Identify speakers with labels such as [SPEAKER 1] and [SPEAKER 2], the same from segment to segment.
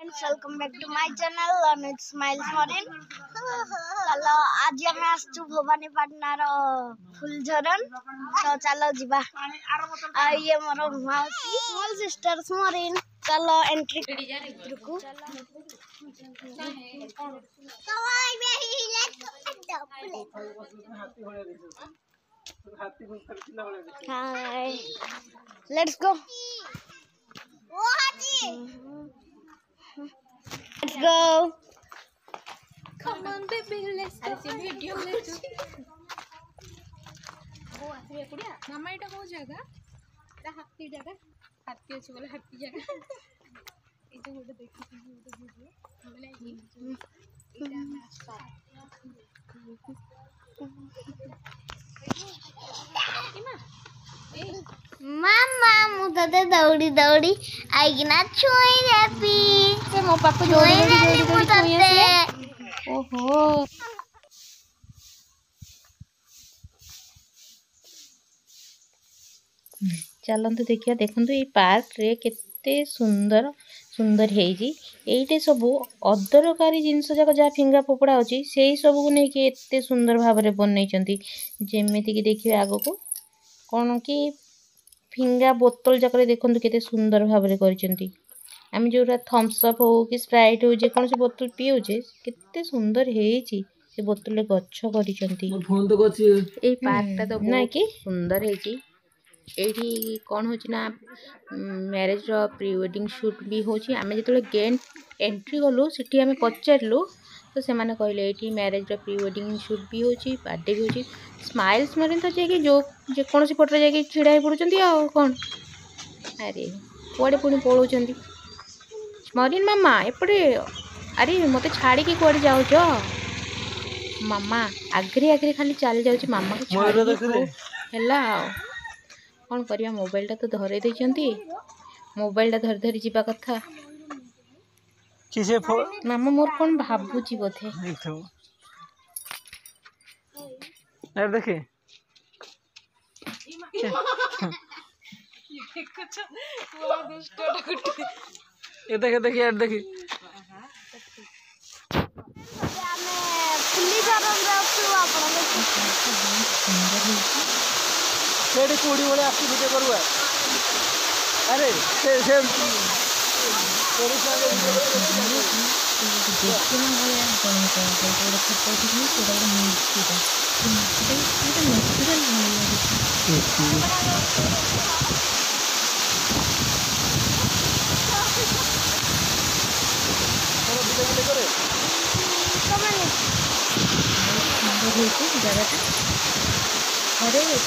[SPEAKER 1] Welcome back to my channel and it's Smiles Morin। चलो आज हम आसचु भवानीपाटनार फुलझरन तो चलो जीवा आ ये मोर माउसी स्मॉल सिस्टर मोरिन। चलो एंट्री रुको hi let's go let's go
[SPEAKER 2] come on baby let's go see video let's go आसे कुडिया मामा एटा को जगह एटा हाथी जगह हाथी अछि बोले हाथी जगह ए जो गोटे देखि वीडियो बोले एटा रास्ता
[SPEAKER 1] मामा मुझे दौड़ी दौड़ी आएगी ना छुई देपी
[SPEAKER 2] से मो पापा दौड़ी छुई आसे ओहो चलते देखिए देखु ये पार्क रे केते सुंदर सुंदर है सबू अदरकारी जिनस जाक जहाँ फिंगा फोपड़ा अच्छी से सब को लेकिन एत सुंदर भाव में बनई जमीक देखिए आग को कौन कि फिंगा बोतल जाक देखु केते सुंदर भाव में करम जो थम्सअप हो कि स्प्राइट हो जेको बोतल पीऊे केते सुंदर है बोतल गच्छ कर पार्कटा तो ना कि सुंदर है एठी कौन होची ना मैरिज रो प्री वेडिंग शूट भी होची आमे जेतले गेट एंट्री गलु सेठी आमे पचारलु तो से माने कहले एठी मैरिज रो प्री वेडिंग शूट भी होची बर्थडे भी होची स्माइल्स मरिन तो जे कि जो जे कोनसी पटरे जे कि छिड़ा ही पडुचंती आ कोन अरे कोडे पुनी पळोचंती मरिन मामा एपड़े अरे मते छाड़ी के कोडे जाउ छ मामा आगरे आगरे खाली चल जाउची मामा को छाड़ी हेला कौन करिया मोबाइल तो धरे देइचंती मोबाइल धर धरी जीवा कथा
[SPEAKER 3] किसे
[SPEAKER 2] मामा मोर कौन भाबुची बोथे
[SPEAKER 3] यार देखे ये देखे देखे यार देखे सेठी कोड़ी वाले आपकी वीडियो करूँ अरे से
[SPEAKER 2] जगह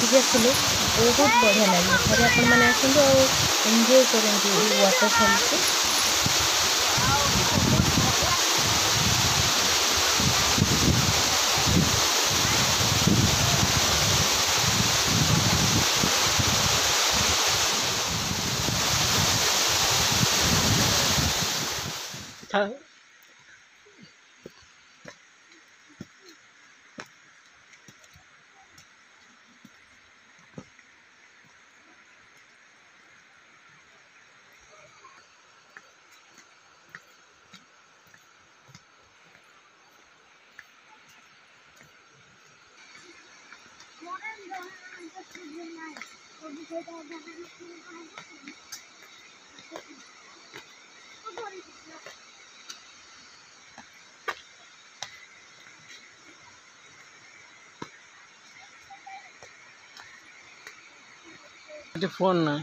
[SPEAKER 2] थे आसले बहुत बढ़िया लगे थे आपण मैंने आसतु एंजॉय करते वाटरफॉल से
[SPEAKER 3] फोन ना